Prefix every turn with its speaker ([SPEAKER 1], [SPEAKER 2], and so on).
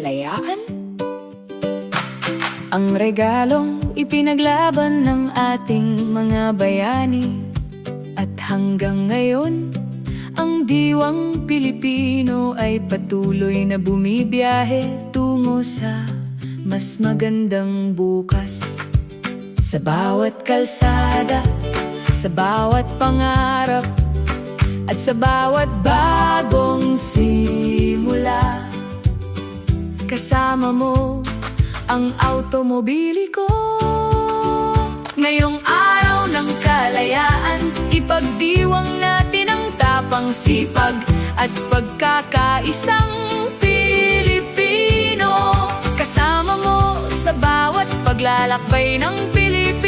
[SPEAKER 1] kalayaan? Ang regalong ipinaglaban ng ating mga bayani. At hanggang ngayon, ang diwang Pilipino ay patuloy na bumibiyahe tungo sa mas magandang bukas. Sa bawat kalsada, sa bawat pangarap, at sa bawat bagong simula, kasama mo ang automobili ko. Ngayong araw ng kalayaan, ipagdiwang natin ang tapang sipag at pagkakaisang Pilipino. Kasama mo sa bawat paglalakbay ng Pilipino.